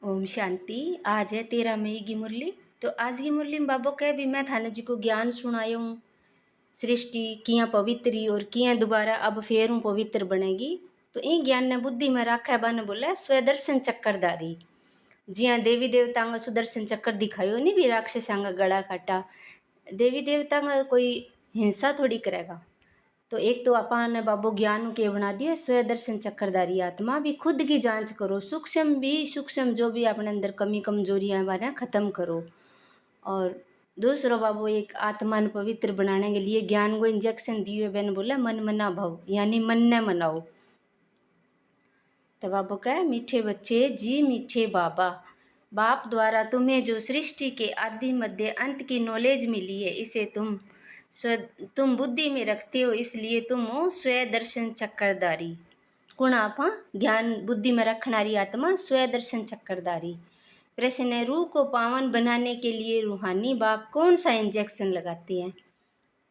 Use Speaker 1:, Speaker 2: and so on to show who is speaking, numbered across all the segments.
Speaker 1: ओम शांति। आज है 13 मई की मुरली। तो आज की मुरली में बाबो कह भी मैं थाने जी को ज्ञान सुनायो हूँ। सृष्टि किया पवित्री और किया दोबारा अब फेर हूँ पवित्र बनेगी। तो इन ज्ञान ने बुद्धि में राखा बाने बोला स्वदर्शन चक्रधारी। जिया देवी देवता का सुदर्शन चक्र दिखायो नहीं भी राक्षसां का गड़ा काटा। देवी देवता का कोई हिंसा थोड़ी करेगा। तो एक तो अपन बाबू ज्ञान के बना दिए स्वदर्शन चक्रधारी आत्मा भी खुद की जांच करो, सूक्ष्म जो भी अपने अंदर कमी कमजोरियां बारे खत्म करो। और दूसरो बाबू एक आत्मा ने पवित्र बनाने के लिए ज्ञान को इंजेक्शन दिए मैंने बोला मन मना भव यानी मन ने मनाओ। तो बाबू कहे मीठे बच्चे जी मीठे बाबा, बाप द्वारा तुम्हें जो सृष्टि के आदि मध्य अंत की नॉलेज मिली है इसे तुम बुद्धि में रखते हो, इसलिए तुम हो स्वदर्शन चक्रधारी। कुण आपा ज्ञान बुद्धि में रखनारी आत्मा स्वदर्शन चक्रधारी। प्रश्न है रूह को पावन बनाने के लिए रूहानी बाप कौन सा इंजेक्शन लगाते हैं?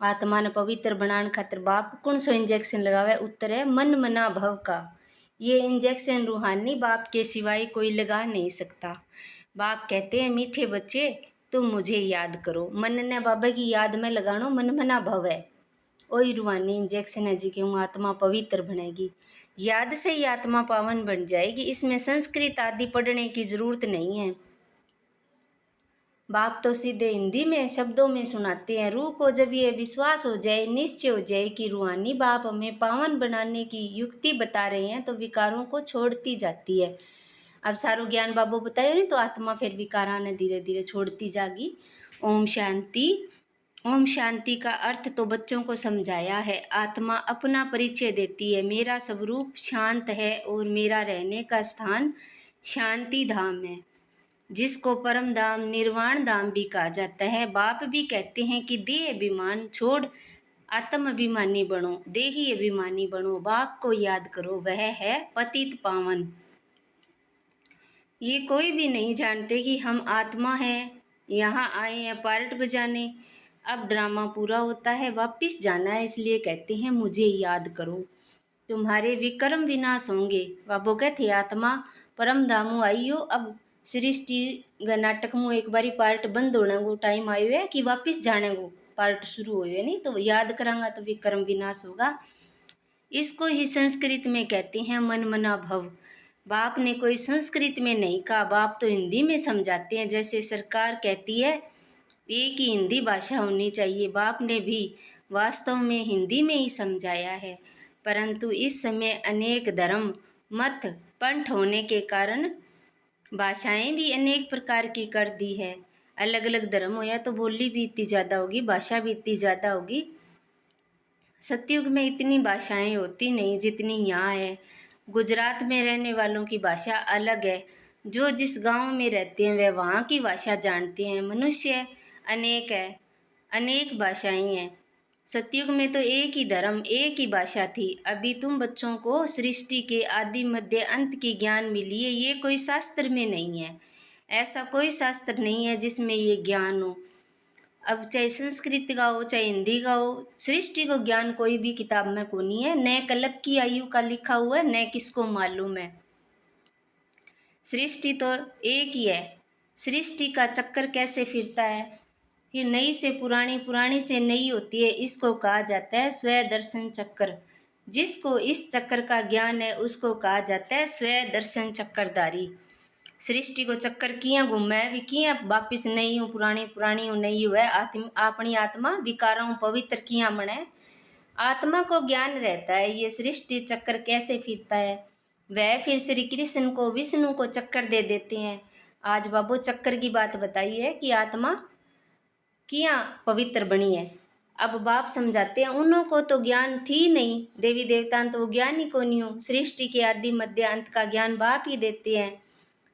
Speaker 1: आत्मा ने पवित्र बनाने खातिर बाप कौन सा इंजेक्शन लगावे? उत्तर है मन मना भव का। ये इंजेक्शन रूहानी बाप के सिवाय कोई लगा नहीं सकता। बाप कहते हैं मीठे बच्चे तुम मुझे याद करो। मन ने बाबा की याद में लगानो मन मना भव है। वही रूहानी इंजेक्शन है जी क्यों आत्मा पवित्र बनेगी। याद से ही आत्मा पावन बन जाएगी। इसमें संस्कृत आदि पढ़ने की जरूरत नहीं है। बाप तो सीधे हिंदी में शब्दों में सुनाते हैं। रूह को जब ये विश्वास हो जाए, निश्चय हो जाए कि रूहानी बाप हमें पावन बनाने की युक्ति बता रहे हैं तो विकारों को छोड़ती जाती है। अब सारो ज्ञान बाबू बताए नहीं तो आत्मा फिर विकारा ने धीरे धीरे छोड़ती जागी। ओम शांति। ओम शांति का अर्थ तो बच्चों को समझाया है। आत्मा अपना परिचय देती है, मेरा स्वरूप शांत है और मेरा रहने का स्थान शांति धाम है, जिसको परम धाम निर्वाण धाम भी कहा जाता है। बाप भी कहते हैं कि देह अभिमान छोड़ आत्म अभिमानी बनो, देही अभिमानी बनो, बाप को याद करो, वह है पतित पावन। ये कोई भी नहीं जानते कि हम आत्मा हैं, यहाँ आए हैं पार्ट बजाने। अब ड्रामा पूरा होता है, वापिस जाना है, इसलिए कहते हैं मुझे याद करो, तुम्हारे विक्रम विनाश होंगे। बाबू कहते आत्मा परम धामु आई हो। अब सृष्टि नाटक में एक बारी पार्ट बंद होने को टाइम आयो है कि वापिस जाने को पार्ट शुरू हो नहीं, तो याद करांगा तो विक्रम विनाश होगा। इसको ही संस्कृत में कहते हैं मन मना भव। बाप ने कोई संस्कृत में नहीं कहा, बाप तो हिंदी में समझाते हैं। जैसे सरकार कहती है एक ही हिंदी भाषा होनी चाहिए, बाप ने भी वास्तव में हिंदी में ही समझाया है। परंतु इस समय अनेक धर्म मत पंथ होने के कारण भाषाएं भी अनेक प्रकार की कर दी है। अलग अलग धर्म हो या तो बोली भी इतनी ज़्यादा होगी, भाषा भी इतनी ज़्यादा होगी। सतयुग में इतनी भाषाएं होती नहीं जितनी यहाँ है। गुजरात में रहने वालों की भाषा अलग है, जो जिस गांव में रहते हैं वे वहाँ की भाषा जानते हैं। मनुष्य अनेक है, अनेक भाषाएं हैं। सतयुग में तो एक ही धर्म एक ही भाषा थी। अभी तुम बच्चों को सृष्टि के आदि मध्य अंत की ज्ञान मिली है, ये कोई शास्त्र में नहीं है। ऐसा कोई शास्त्र नहीं है जिसमें ये ज्ञान हो। अब चाहे संस्कृत का हो चाहे हिंदी का हो, सृष्टि को ज्ञान कोई भी किताब में को नहीं है। न कल्प की आयु का लिखा हुआ है, न किसको मालूम है। सृष्टि तो एक ही है। सृष्टि का चक्कर कैसे फिरता है, फिर नई से पुरानी, पुरानी से नई होती है, इसको कहा जाता है स्वदर्शन चक्र। जिसको इस चक्र का ज्ञान है उसको कहा जाता है स्वदर्शन चक्रधारी। सृष्टि को चक्कर किया घूमे भी किया वापिस नहीं हो, पुरानी पुरानी हो नहीं हुआ अपनी आत्मा विकारों पवित्र किया मने। आत्मा को ज्ञान रहता है ये सृष्टि चक्र कैसे फिरता है। वह फिर श्री कृष्ण को विष्णु को चक्कर दे देते हैं। आज बाबू चक्कर की बात बताई है कि आत्मा किया पवित्र बनी है। अब बाप समझाते हैं उन्हों को तो ज्ञान थी नहीं, देवी देवता तो वो ज्ञान ही को नहीं हो। सृष्टि के आदि मध्य अंत का ज्ञान बाप ही देते हैं।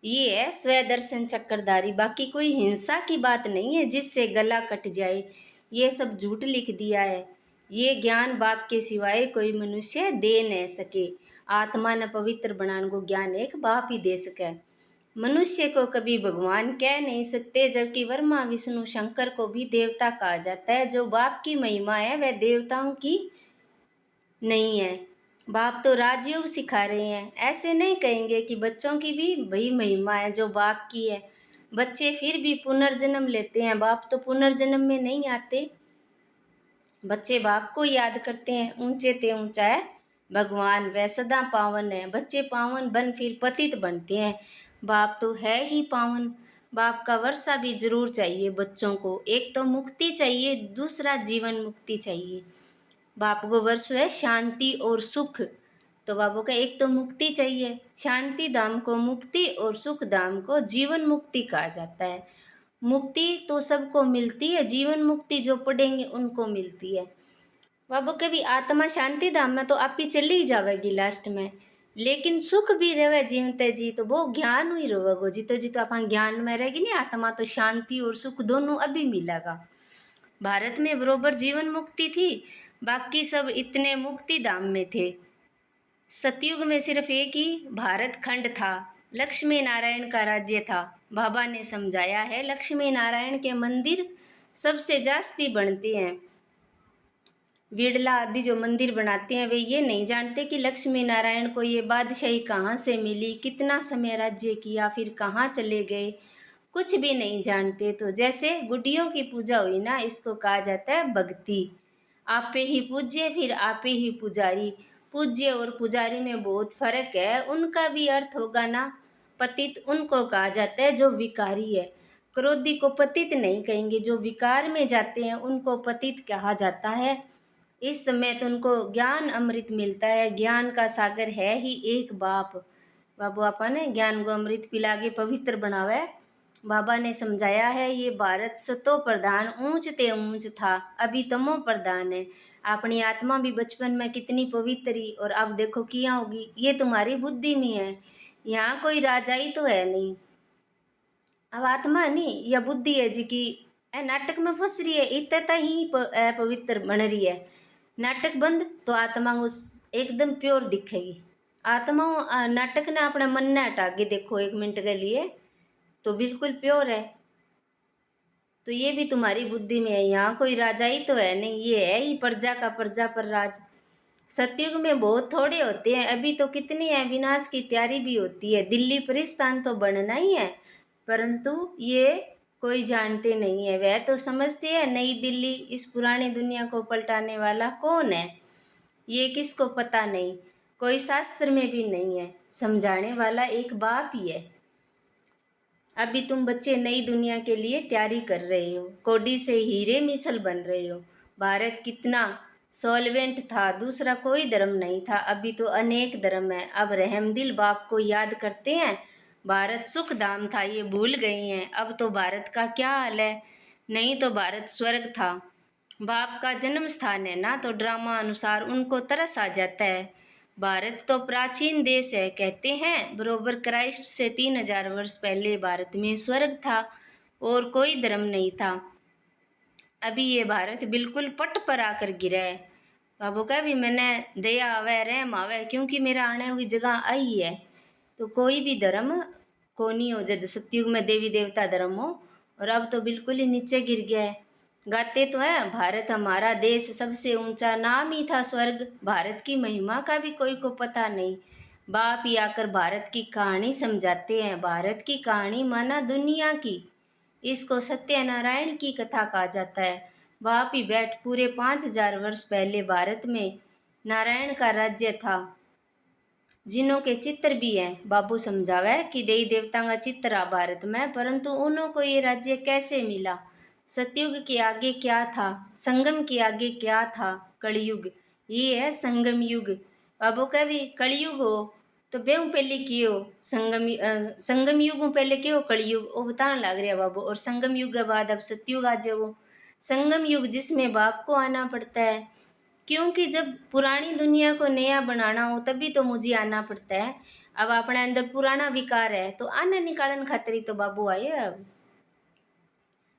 Speaker 1: ये है स्वदर्शन चक्रधारी। बाकी कोई हिंसा की बात नहीं है जिससे गला कट जाए, ये सब झूठ लिख दिया है। ये ज्ञान बाप के सिवाय कोई मनुष्य दे न सके। आत्मा न पवित्र बनाने को ज्ञान एक बाप ही दे सके। मनुष्य को कभी भगवान कह नहीं सकते, जबकि वर्मा विष्णु शंकर को भी देवता कहा जाता है। जो बाप की महिमा है वह देवताओं की नहीं है। बाप तो राजयोग सिखा रहे हैं, ऐसे नहीं कहेंगे कि बच्चों की भी वही महिमा है जो बाप की है। बच्चे फिर भी पुनर्जन्म लेते हैं, बाप तो पुनर्जन्म में नहीं आते। बच्चे बाप को याद करते हैं, ऊंचे ते ऊंचा है भगवान, वह सदा पावन है। बच्चे पावन बन फिर पतित बनते हैं, बाप तो है ही पावन। बाप का वर्षा भी जरूर चाहिए बच्चों को, एक तो मुक्ति चाहिए, दूसरा जीवन मुक्ति चाहिए। बाप को वर्ष है शांति और सुख, तो बाबू का एक तो मुक्ति चाहिए, शांति धाम को मुक्ति और सुख धाम को जीवन मुक्ति कहा जाता है। मुक्ति तो सबको मिलती है, जीवन मुक्ति जो पढ़ेंगे उनको मिलती है। बाबू कभी आत्मा शांति धाम में तो आप ही चली ही जाएगी लास्ट में, लेकिन सुख भी रहे जीवते जी तो वो ज्ञान हुई रहेगो। जितो जी तो आप ज्ञान में रहेगी नहीं आत्मा, तो शांति और सुख दोनों अभी मिलेगा। भारत में बरोबर जीवन मुक्ति थी, बाकी सब इतने मुक्ति धाम में थे। सतयुग में सिर्फ एक ही भारत खंड था, लक्ष्मी नारायण का राज्य था। बाबा ने समझाया है लक्ष्मी नारायण के मंदिर सबसे जास्ती बनते हैं। बिड़ला आदि जो मंदिर बनाते हैं वे ये नहीं जानते कि लक्ष्मी नारायण को ये बादशाही कहाँ से मिली, कितना समय राज्य किया, फिर कहाँ चले गए, कुछ भी नहीं जानते। तो जैसे गुड्डियों की पूजा हुई ना, इसको कहा जाता है भक्ति। आपे ही पूज्य फिर आपे ही पुजारी। पूज्य और पुजारी में बहुत फर्क है, उनका भी अर्थ होगा ना पतित, उनको कहा जाता है जो विकारी है। क्रोधी को पतित नहीं कहेंगे, जो विकार में जाते हैं उनको पतित कहा जाता है। इस समय तो उनको ज्ञान अमृत मिलता है, ज्ञान का सागर है ही एक बाप। बाबू आपा ने ज्ञान को अमृत पिला के पवित्र बनावा है। बाबा ने समझाया है ये भारत सतो प्रधान ऊंच ते ऊंच था, अभी तमो प्रधान है। अपनी आत्मा भी बचपन में कितनी पवित्री, और अब देखो किया होगी, ये तुम्हारी बुद्धि में है। यहाँ कोई राजाई तो है नहीं, अब आत्मा नहीं या बुद्धि है जी की नाटक में फंस रही है, इतना ही पवित्र बन रही है। नाटक बंद तो आत्मा उस एकदम प्योर दिखेगी। आत्मा नाटक ने अपने मन ने हटा के देखो एक मिनट के लिए तो बिल्कुल प्योर है। तो ये भी तुम्हारी बुद्धि में है, यहाँ कोई राजा ही तो है नहीं, ये है ही प्रजा का प्रजा पर राज। सतयुग में बहुत थोड़े होते हैं, अभी तो कितनी है, विनाश की तैयारी भी होती है। दिल्ली परिस्थान तो बनना ही है, परंतु ये कोई जानते नहीं है। वह तो समझते हैं नई दिल्ली, इस पुरानी दुनिया को पलटाने वाला कौन है ये किसको पता नहीं, कोई शास्त्र में भी नहीं है, समझाने वाला एक बाप ही है। अभी तुम बच्चे नई दुनिया के लिए तैयारी कर रहे हो, कोडी से हीरे मिसल बन रहे हो। भारत कितना सॉल्वेंट था, दूसरा कोई धर्म नहीं था, अभी तो अनेक धर्म है। अब रहमदिल बाप को याद करते हैं। भारत सुख धाम था ये भूल गई हैं, अब तो भारत का क्या हाल है। नहीं तो भारत स्वर्ग था, बाप का जन्म स्थान है ना, तो ड्रामा अनुसार उनको तरस आ जाता है। भारत तो प्राचीन देश है, कहते हैं बरोबर क्राइस्ट से 3000 वर्ष पहले भारत में स्वर्ग था और कोई धर्म नहीं था। अभी ये भारत बिल्कुल पट पर आकर गिरा है। बाबू का भी मैंने दया आवे रहम आवे, क्योंकि मेरा आने हुई जगह आई है। तो कोई भी धर्म को नहीं हो, जब सतयुग में देवी देवता धर्म हो, और अब तो बिल्कुल ही नीचे गिर गया है। गाते तो है भारत हमारा देश सबसे ऊंचा, नाम ही था स्वर्ग। भारत की महिमा का भी कोई को पता नहीं। बाप ही आकर भारत की कहानी समझाते हैं। भारत की कहानी माना दुनिया की, इसको सत्यनारायण की कथा कहा जाता है। बाप ही बैठ पूरे 5000 वर्ष पहले भारत में नारायण का राज्य था, जिनों के चित्र भी हैं। बाबू समझावे कि देवी देवता का चित्र आ भारत में, परंतु उन्हों को ये राज्य कैसे मिला। सतयुग के आगे क्या था, संगम के आगे क्या था, कलयुग, ये है संगम युग। बाबू का भी कलयुग हो तो बेहू पहले कियो संगम युग में पहले क्यों कलयुग, वो बताने लग रहा बाबू। और संगम युग के बाद अब सतयुग आ जाओ। संगम युग जिसमें बाप को आना पड़ता है, क्योंकि जब पुरानी दुनिया को नया बनाना हो तभी तो मुझे आना पड़ता है। अब अपने अंदर पुराना विकार है तो आने निकालन खातिर ही तो बाबू आए। अब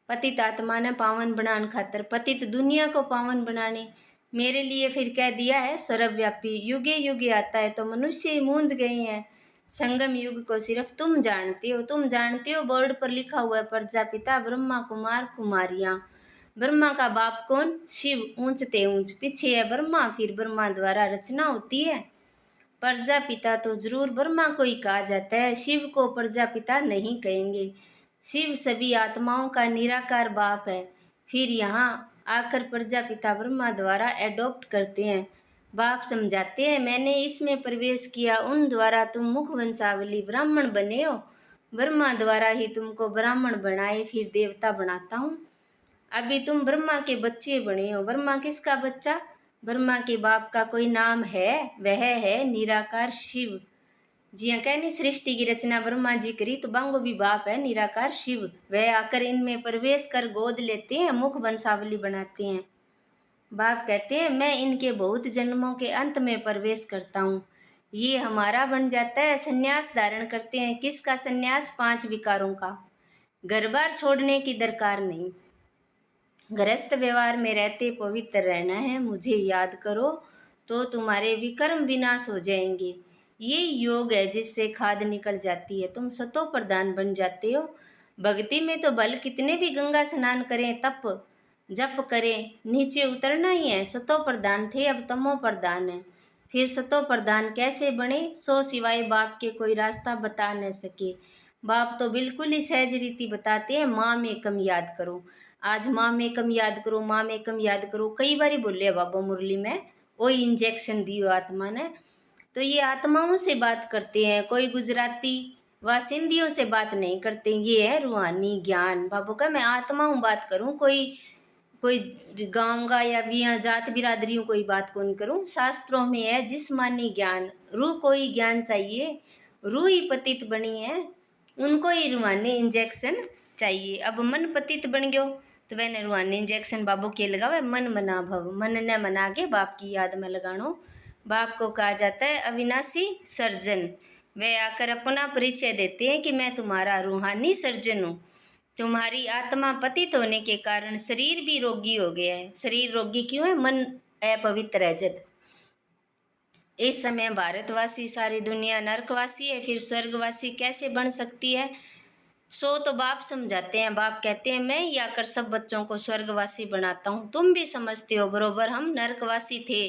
Speaker 1: पतित आत्मा ने पावन बनाने खातर, पतित दुनिया को पावन बनाने मेरे लिए फिर कह दिया है सर्वव्यापी। युगे युगे आता है तो मनुष्य ही मूंझ गए हैं। संगम युग को सिर्फ तुम जानते हो, तुम जानते हो बोर्ड पर लिखा हुआ है प्रजापिता ब्रह्मा कुमार कुमारियाँ। ब्रह्मा का बाप कौन, शिव, ऊंच ते ऊंच, पीछे है ब्रह्मा, फिर ब्रह्मा द्वारा रचना होती है। प्रजापिता तो जरूर ब्रह्मा को ही कहा जाता है, शिव को प्रजापिता नहीं कहेंगे। शिव सभी आत्माओं का निराकार बाप है। फिर यहाँ आकर प्रजापिता ब्रह्मा द्वारा एडॉप्ट करते हैं। बाप समझाते हैं, मैंने इसमें प्रवेश किया, उन द्वारा तुम मुख वंशावली ब्राह्मण बने हो। ब्रह्मा द्वारा ही तुमको ब्राह्मण बनाए, फिर देवता बनाता हूँ। अभी तुम ब्रह्मा के बच्चे बने हो। ब्रह्मा किसका बच्चा? ब्रह्मा के बाप का कोई नाम है, वह है निराकार शिव। जिया कहनी सृष्टि की रचना ब्रह्मा जी करी, तो बांगो भी बाप है निराकार शिव। वह आकर इनमें प्रवेश कर गोद लेते हैं, मुख वंशावली बनाते हैं। बाप कहते हैं, मैं इनके बहुत जन्मों के अंत में प्रवेश करता हूँ। ये हमारा बन जाता है, संन्यास धारण करते हैं। किसका संन्यास? 5 विकारों का। घर बार छोड़ने की दरकार नहीं। गृहस्थ व्यवहार में रहते पवित्र रहना है। मुझे याद करो तो तुम्हारे विकर्म विनाश हो जाएंगे। ये योग है जिससे खाद निकल जाती है, तुम सतो प्रधान बन जाते हो। भक्ति में तो बल कितने भी गंगा स्नान करें, तप जप करें, नीचे उतरना ही है। सतो प्रधान थे, अब तमो प्रधान है। फिर सतो प्रधान कैसे बने? सो सिवाय बाप के कोई रास्ता बता न सके। बाप तो बिल्कुल ही सहज रीति बताते हैं, माँ में कम याद करो। आज माँ में कम याद करो, माँ में कम याद करो, कई बार बोले बाबा मुरली में। वही इंजेक्शन दियो आत्मा ने। तो ये आत्माओं से बात करते हैं, कोई गुजराती व सिंधियों से बात नहीं करते। ये है रूहानी ज्ञान। बाबू का मैं आत्माओं बात करूं, कोई कोई गांव का या भी जात बिरादरियों कोई बात कौन करूं। शास्त्रों में है जिस्मानी ज्ञान, रूह को ही ज्ञान चाहिए। रूह ही पतित बनी है, उनको ही रूहानी इंजेक्शन चाहिए। अब मन पतित बन गयो तो वह रूहानी इंजेक्शन बाबू के लगावे। मन मना भव, मन ने मना के बाप की याद में लगानो। बाप को कहा जाता है अविनाशी सर्जन। वे आकर अपना परिचय देते हैं कि मैं तुम्हारा रूहानी सर्जन हूँ। तुम्हारी आत्मा पतित होने के कारण शरीर भी रोगी हो गया है। शरीर रोगी क्यों है? मन अपवित्र है जद। इस समय भारतवासी सारी दुनिया नरकवासी है, फिर स्वर्गवासी कैसे बन सकती है? सो तो बाप समझाते हैं। बाप कहते हैं, मैं ही आकर सब बच्चों को स्वर्गवासी बनाता हूँ। तुम भी समझते हो बरोबर, हम नरकवासी थे।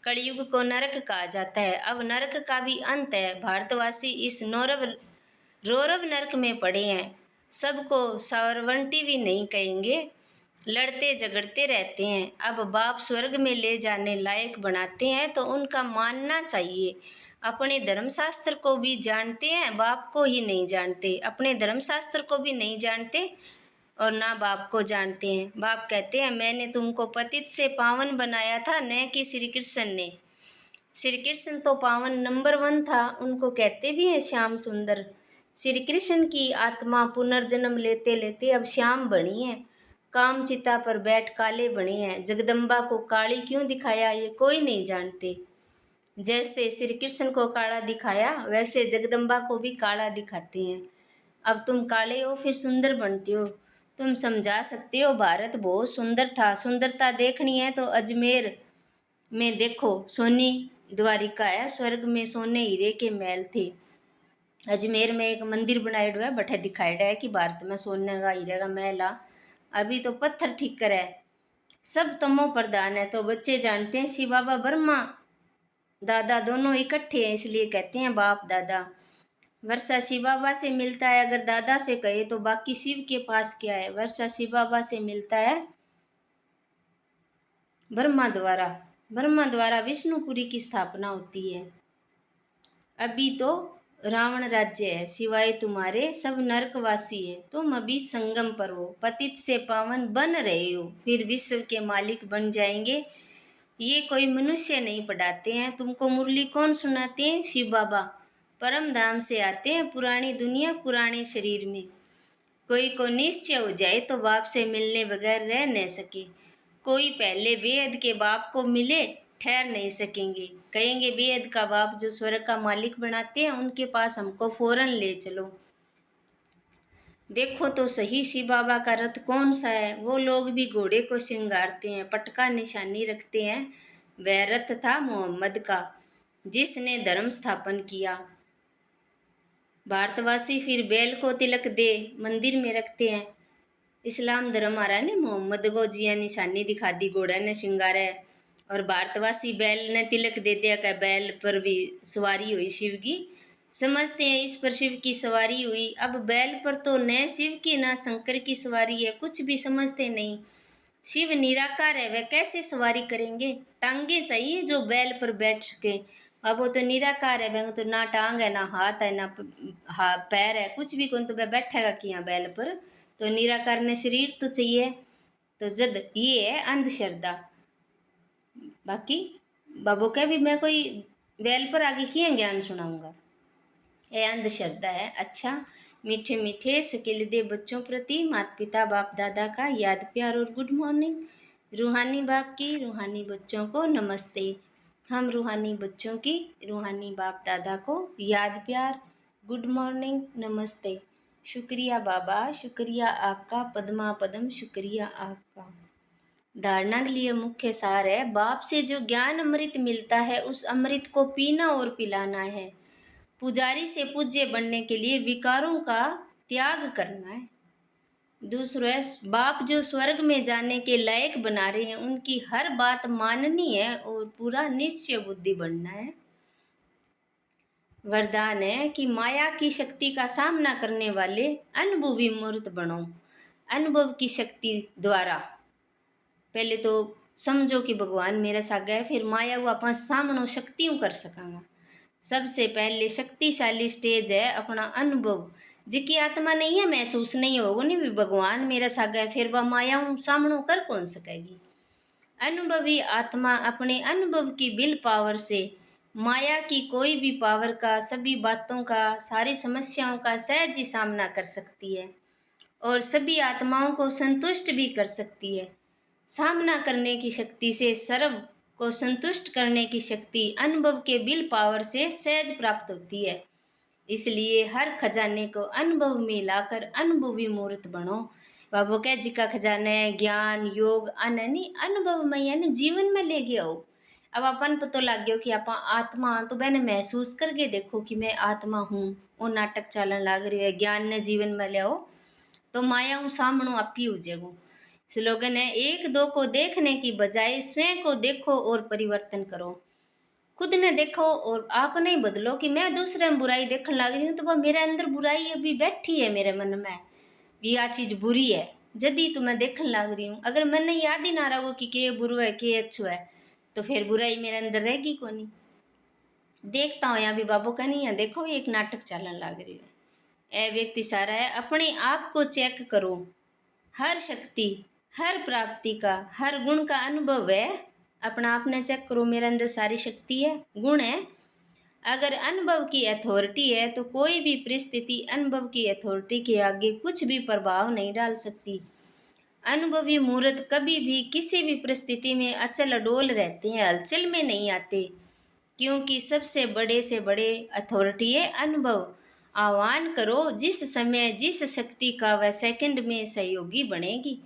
Speaker 1: कलयुग को नरक कहा जाता है, अब नरक का भी अंत है। भारतवासी इस रोरव नरक में पड़े हैं। सबको सावरवंटी भी नहीं कहेंगे, लड़ते झगड़ते रहते हैं। अब बाप स्वर्ग में ले जाने लायक बनाते हैं तो उनका मानना चाहिए। अपने धर्मशास्त्र को भी जानते हैं, बाप को ही नहीं जानते। अपने धर्मशास्त्र को भी नहीं जानते और ना बाप को जानते हैं। बाप कहते हैं, मैंने तुमको पतित से पावन बनाया था, न कि श्री कृष्ण ने। श्री कृष्ण तो पावन नंबर 1 था, उनको कहते भी हैं श्याम सुंदर। श्री कृष्ण की आत्मा पुनर्जन्म लेते लेते अब श्याम बनी है। काम चिता पर बैठ काले बने हैं। जगदम्बा को काली क्यों दिखाया ये कोई नहीं जानते। जैसे श्री कृष्ण को काला दिखाया वैसे जगदम्बा को भी काला दिखाते हैं। अब तुम काले हो फिर सुंदर बनते हो। तुम समझा सकते हो भारत बहुत सुंदर था। सुंदरता देखनी है तो अजमेर में देखो, सोनी द्वारिका है, स्वर्ग में सोने हीरे के महल थे। अजमेर में एक मंदिर बनाया है, बठे दिखाया है कि भारत में सोने का हीरे का महल आ। अभी तो पत्थर ठीक करे। सब तमो प्रधान है तो बच्चे जानते हैं शिव बाबा ब्रह्मा दादा दोनों इकट्ठे हैं, इसलिए कहते हैं बाप दादा। वर्षा शिव बाबा से मिलता है, अगर दादा से कहे तो बाकी शिव के पास क्या है। वर्षा शिव बाबा से मिलता है ब्रह्मा द्वारा विष्णुपुरी की स्थापना होती है। अभी तो रावण राज्य है, सिवाय तुम्हारे सब नरकवासी है। तुम अभी संगम पर हो, पतित से पावन बन रहे हो, फिर विश्व के मालिक बन जाएंगे। ये कोई मनुष्य नहीं पढ़ाते हैं, तुमको मुरली कौन सुनाते हैं? शिव बाबा परम धाम से आते हैं, पुरानी दुनिया पुराने शरीर में। कोई को निश्चय हो जाए तो बाप से मिलने बगैर रह न सके। कोई पहले बेहद के बाप को मिले ठहर नहीं सकेंगे। कहेंगे बेहद का बाप जो स्वर्ग का मालिक बनाते हैं उनके पास हमको फौरन ले चलो। देखो तो सही शिव बाबा का रथ कौन सा है। वो लोग भी घोड़े को श्रृंगारते हैं, पटका निशानी रखते हैं। वह रथ था मोहम्मद का, जिसने धर्म स्थापन किया। भारतवासी फिर बैल को तिलक दे मंदिर में रखते हैं। इस्लाम धर्म आ रहा है ना, मोहम्मद को जिया निशानी दिखा दी, घोड़ा ने श्रृंगारा है। और भारतवासी बैल ने तिलक दे दिया कि बैल पर भी सवारी हुई शिव की। समझते हैं इस पर शिव की सवारी हुई। अब बैल पर तो न शिव की न शंकर की सवारी है, कुछ भी समझते नहीं। शिव निराकार है, वह कैसे सवारी करेंगे? टांगे चाहिए जो बैल पर बैठ सके। अब वो तो निराकार है, वह तो ना टांग है, ना हाथ है, ना पैर है, कुछ भी कौन, तो वह बैठेगा कि यहाँ बैल पर? तो निराकार ने शरीर तो चाहिए। तो जद ये है अंधश्रद्धा। बाकी बाबू कह भी मैं कोई बैल पर आगे किए ज्ञान सुनाऊंगा, ये अंधश्रद्धा है। अच्छा, मीठे मीठे सकेलदे बच्चों प्रति माता पिता बाप दादा का याद प्यार और गुड मॉर्निंग। रूहानी बाप की रूहानी बच्चों को नमस्ते। हम रूहानी बच्चों की रूहानी बाप दादा को याद प्यार, गुड मॉर्निंग, नमस्ते। शुक्रिया बाबा, शुक्रिया आपका, पद्मा पद्म शुक्रिया आपका। धारणा के लिए मुख्य सार है, बाप से जो ज्ञान अमृत मिलता है उस अमृत को पीना और पिलाना है। पुजारी से पूज्य बनने के लिए विकारों का त्याग करना है। दूसरा है, बाप जो स्वर्ग में जाने के लायक बना रहे हैं उनकी हर बात माननी है और पूरा निश्चय बुद्धि बनना है। वरदान है कि माया की शक्ति का सामना करने वाले अनुभवी मूर्त बनो। अनुभव की शक्ति द्वारा पहले तो समझो कि भगवान मेरे साथ है, फिर माया वो अपन सामनो शक्तियों कर सकांगा। सबसे पहले शक्तिशाली स्टेज है अपना अनुभव। जिकी आत्मा नहीं है, महसूस नहीं होगा नहीं भी भगवान मेरा साथ है, फिर वह माया सामनो कर कौन सकेगी? अनुभवी आत्मा अपने अनुभव की विल पावर से माया की कोई भी पावर का, सभी बातों का, सारी समस्याओं का सहज ही सामना कर सकती है और सभी आत्माओं को संतुष्ट भी कर सकती है। सामना करने की शक्ति से सर्व को संतुष्ट करने की शक्ति अनुभव के विल पावर से सहज प्राप्त होती है। इसलिए हर खजाने को अनुभव में लाकर अनुभवी मूर्त बनो। बाबू कह जी का खजाना है ज्ञान योग अननी अनुभव में यानी जीवन में ले गया हो। अब अपन पता लग गया कि आप आत्मा, तो मैंने महसूस करके देखो कि मैं आत्मा हूँ। वो नाटक चालन लग रही है, ज्ञान ने जीवन में ले आओ तो माया सामनो आप ही हो जाएगो। स्लोगन है, एक दो को देखने की बजाय स्वयं को देखो और परिवर्तन करो। खुद ने देखो और आप नहीं बदलो कि मैं दूसरे में बुराई देखने लग रही हूँ तो वह मेरे अंदर बुराई अभी बैठी है मेरे मन में, ये आ चीज़ बुरी है जदी तो मैं देखने लग रही हूँ। अगर मैंने याद ही ना रहा वो कि के बुरा है के अच्छो है तो फिर बुराई मेरे अंदर रहेगी को नहीं। देखता हूँ यहाँ भी बाबू का नहीं है, देखो एक नाटक चलन लग रही है। ए व्यक्ति सारा है, अपने आप को चेक करो। हर शक्ति हर प्राप्ति का हर गुण का अनुभव है। अपना आपने चेक करो, मेरे अंदर सारी शक्ति है, गुण है। अगर अनुभव की अथॉरिटी है तो कोई भी परिस्थिति अनुभव की अथॉरिटी के आगे कुछ भी प्रभाव नहीं डाल सकती। अनुभवी मूर्त कभी भी किसी भी परिस्थिति में अचल अडोल रहते हैं, हलचल में नहीं आते, क्योंकि सबसे बड़े से बड़े अथॉरिटी है अनुभव। आह्वान करो जिस समय जिस शक्ति का वह सेकंड में सहयोगी बनेगी।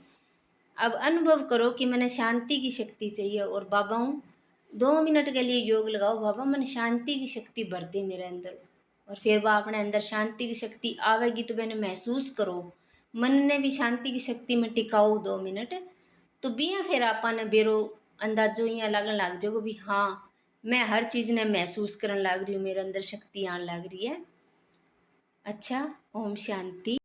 Speaker 1: अब अनुभव करो कि मैंने शांति की शक्ति चाहिए और बाबा हूँ 2 मिनट के लिए योग लगाओ, बाबा मैंने शांति की शक्ति भर दी मेरे अंदर। और फिर वह अपने अंदर शांति की शक्ति आवेगी तो मैंने महसूस करो, मन ने भी शांति की शक्ति में टिकाओ 2 मिनट। तो बिया फिर आपा ने बेरो अंदाजो यहाँ लगन लग जाओ भी हाँ मैं हर चीज़ ने महसूस करने लग रही हूँ, मेरे अंदर शक्ति आने लग रही है। अच्छा, ओम शांति।